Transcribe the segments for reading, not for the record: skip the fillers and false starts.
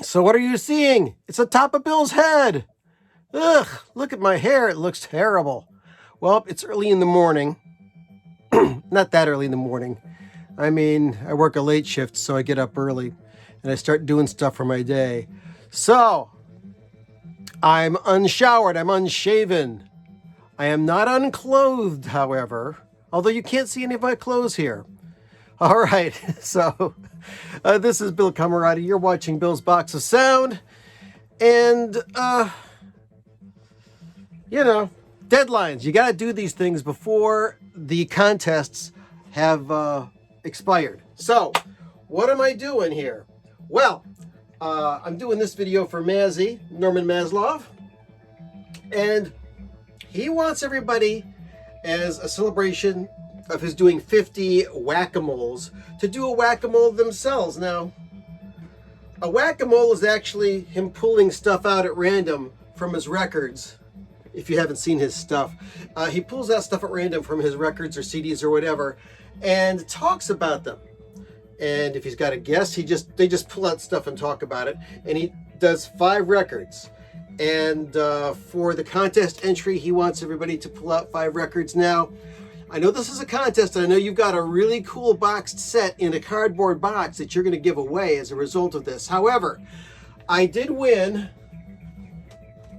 So what are you seeing? It's the top of Bill's head. Ugh, look at my hair. It looks terrible. Well, it's early in the morning. Not that early in the morning. I mean, I work a late shift, so I get up early and I start doing stuff for my day. So, I'm unshowered, I'm unshaven. I am not unclothed, however, although you can't see any of my clothes here. All right, so this is Bill Camerati. You're watching Bill's Box of Sound. And, deadlines. You got to do these things before the contests have expired. So, what am I doing here? Well, I'm doing this video for Mazzy, Norman Maslov, and he wants everybody, as a celebration of his doing 50 whack-a-moles, to do a whack-a-mole themselves. Now, a whack-a-mole is actually him pulling stuff out at random from his records. If you haven't seen his stuff, he pulls out stuff at random from his records or CDs or whatever, and talks about them. And if he's got a guest, they just pull out stuff and talk about it. And he does 5 records. And for the contest entry, he wants everybody to pull out 5 records. Now, I know this is a contest, and I know you've got a really cool boxed set in a cardboard box that you're going to give away as a result of this. However, I did win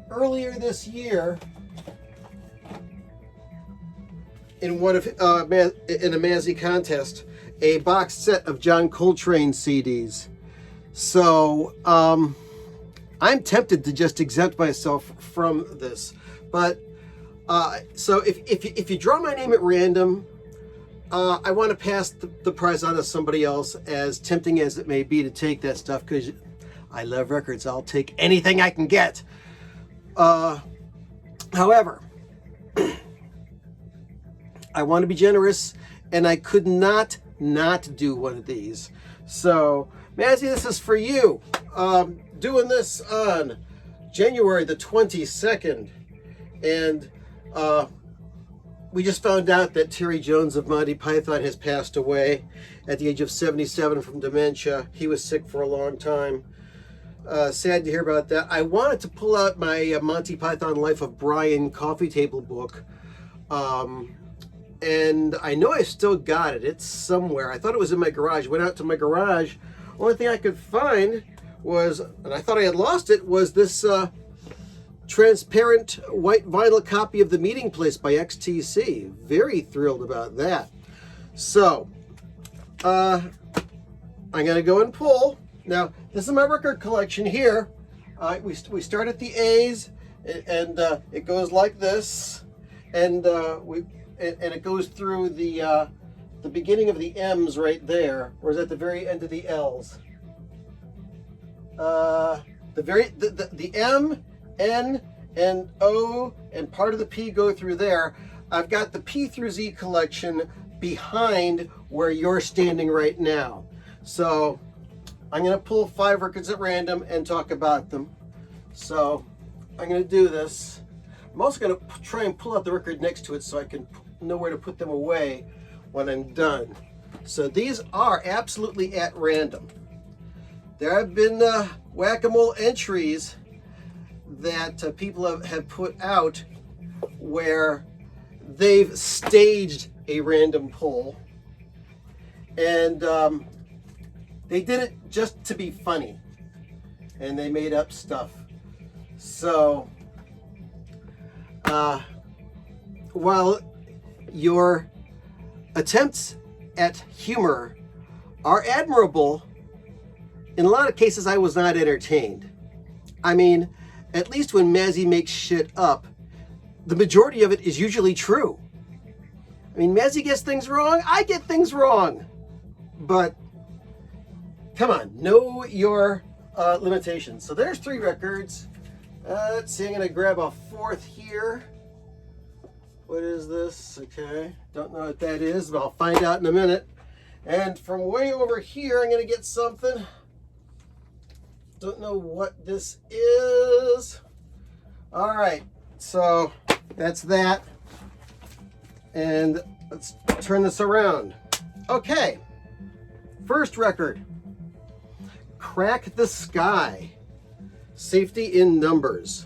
earlier this year in in a Mazzy contest, a boxed set of John Coltrane CDs. So I'm tempted to just exempt myself from this, but so if you draw my name at random, I want to pass the prize on to somebody else, as tempting as it may be to take that stuff, because I love records. I'll take anything I can get. However, I want to be generous, and I could not do one of these. So, Mazzy, this is for you. Doing this on January the 22nd, and we just found out that Terry Jones of Monty Python has passed away at the age of 77 from dementia. He was sick for a long time. Sad to hear about that. I wanted to pull out my Monty Python Life of Brian coffee table book. And I know I still got it. It's somewhere. I thought it was in my garage. Went out to my garage. Only thing I could find was, and I thought I had lost it, was this transparent white vinyl copy of The Meeting Place by XTC. Very thrilled about that. So, I'm going to go and pull. Now, this is my record collection here. We start at the A's, and it goes like this. And and it goes through the beginning of the M's right there, or is at the very end of the L's? The M, N, and O, and part of the P go through there. I've got the P through Z collection behind where you're standing right now. So I'm going to pull 5 records at random and talk about them. So I'm going to do this. I'm also going to try and pull out the record next to it so I can know where to put them away when I'm done. So these are absolutely at random. There have been whack-a-mole entries that people have put out where they've staged a random pull, and they did it just to be funny, and they made up stuff. So while your attempts at humor are admirable, in a lot of cases I was not entertained. I mean, at least when Mazzy makes shit up, the majority of it is usually true. I mean, Mazzy gets things wrong, I get things wrong. But come on, know your limitations. So there's 3 records. Let's see, I'm going to grab a 4th here. What is this? Okay, don't know what that is, but I'll find out in a minute. And from way over here, I'm going to get something. Don't know what this is. All right, so that's that. And let's turn this around. Okay, first record. Crack the Sky, Safety in Numbers.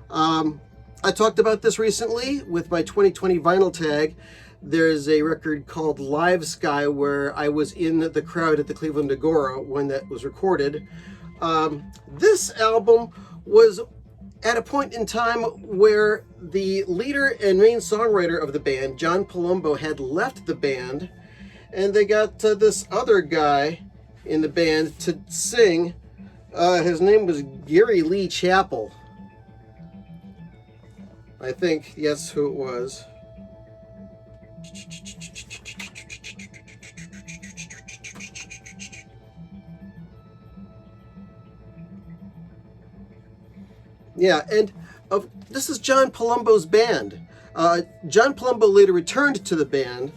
I talked about this recently with my 2020 vinyl tag. There's a record called Live Sky where I was in the crowd at the Cleveland Agora when that was recorded. This album was at a point in time where the leader and main songwriter of the band, John Palumbo, had left the band, and they got this other guy in the band to sing. His name was Gary Lee Chappell. I think, yes, who it was. Yeah, and this is John Palumbo's band. John Palumbo later returned to the band,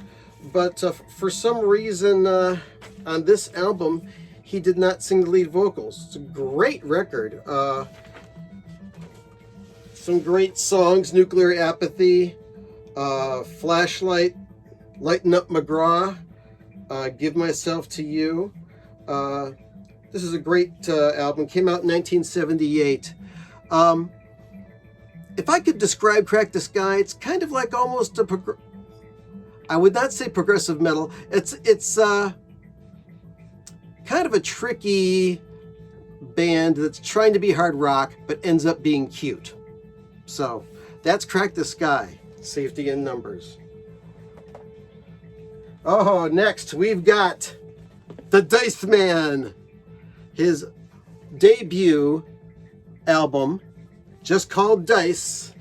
but for some reason on this album, he did not sing the lead vocals. It's a great record. Some great songs: Nuclear Apathy, Flashlight, Lighten Up McGraw, Give Myself to You. This is a great album. Came out in 1978. If I could describe Crack the Sky, it's kind of like almost I would not say progressive metal. It's kind of a tricky band that's trying to be hard rock but ends up being cute. So that's Crack the Sky, Safety in Numbers. Oh, next we've got the Dice Man. His debut album, just called Dice.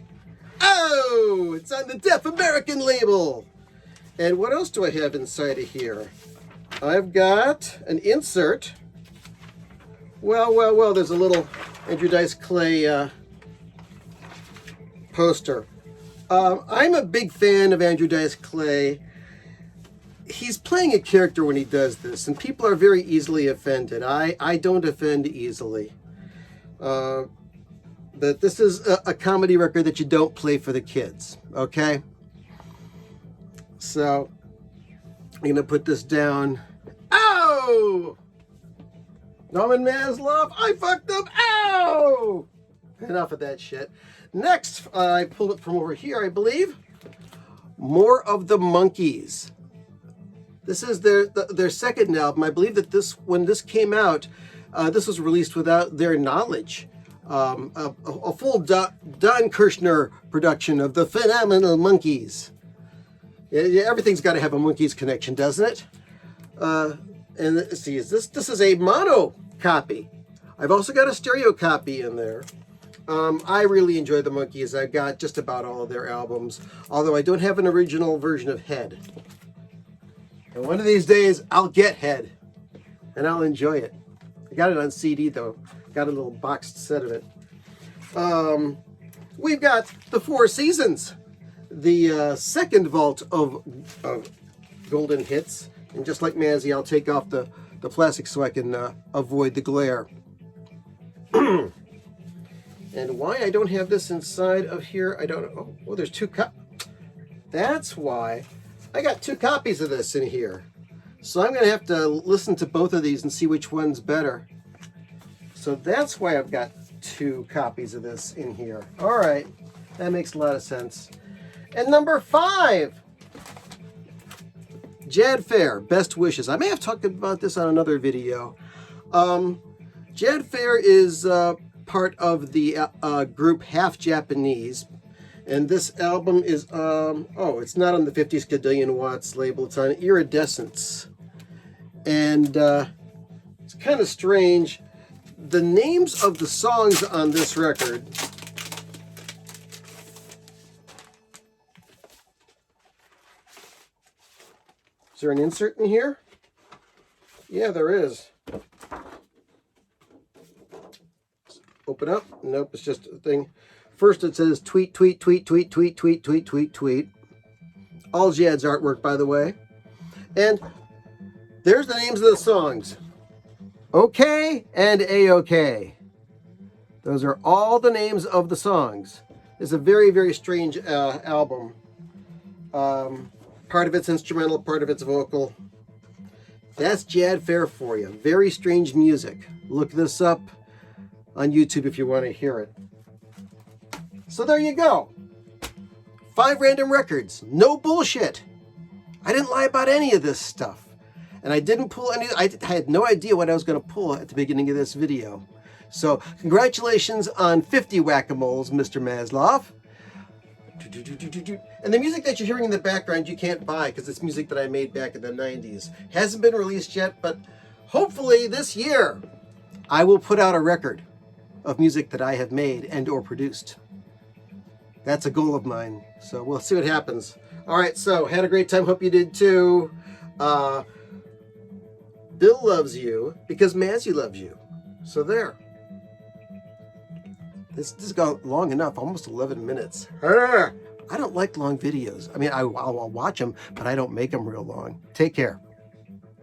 Oh, it's on the Deaf American label. And what else do I have inside of here? I've got an insert. Well, there's a little Andrew Dice Clay poster. I'm a big fan of Andrew Dice Clay. He's playing a character when he does this, and people are very easily offended. I don't offend easily. But this is a comedy record that you don't play for the kids, okay? So, I'm going to put this down. Ow! Norman Maslov, I fucked up. Ow! Enough of that shit. Next, I pulled it from over here, I believe. More of the Monkees. This is their second album. I believe that when this came out, this was released without their knowledge. A full Don Kirshner production of the Phenomenal Monkees. Yeah, everything's got to have a Monkees connection, doesn't it? And let's see, this is a mono copy. I've also got a stereo copy in there. I really enjoy the Monkees. I've got just about all of their albums, although I don't have an original version of Head. And one of these days, I'll get Head, and I'll enjoy it. I got it on CD, though. Got a little boxed set of it. We've got the Four Seasons, the second vault of golden hits. And just like Mazzy, I'll take off the plastic so I can avoid the glare. And why I don't have this inside of here, I don't know. Oh, there's two That's why. I got two copies of this in here. So I'm going to have to listen to both of these and see which one's better. So that's why I've got two copies of this in here. All right. That makes a lot of sense. And number 5. Jad Fair, Best Wishes. I may have talked about this on another video. Jad Fair is part of the group Half Japanese. And this album is, it's not on the 50 Skadillion Watts label. It's on Iridescence. And it's kind of strange. The names of the songs on this record Is there an insert in here? Yeah, there is. Open up. Nope, it's just a thing. First it says tweet, tweet, tweet, tweet, tweet, tweet, tweet, tweet, tweet. All Jad's artwork, by the way. And there's the names of the songs. Okay and A-OK. Those are all the names of the songs. It's a very, very strange album. Part of it's instrumental, part of it's vocal. That's Jad Fair for you. Very strange music. Look this up on YouTube if you want to hear it. So there you go. 5 random records. No bullshit. I didn't lie about any of this stuff. And I didn't pull any, I had no idea what I was going to pull at the beginning of this video. So congratulations on 50 whack-a-moles, Mr. Maslov. And the music that you're hearing in the background you can't buy because it's music that I made back in the 90s. Hasn't been released yet, but hopefully this year I will put out a record of music that I have made and or produced. That's a goal of mine. So we'll see what happens. All right, so had a great time. Hope you did too. Bill loves you because Mazzy loves you. So there. This has gone long enough, almost 11 minutes. I don't like long videos. I mean, I'll watch them, but I don't make them real long. Take care.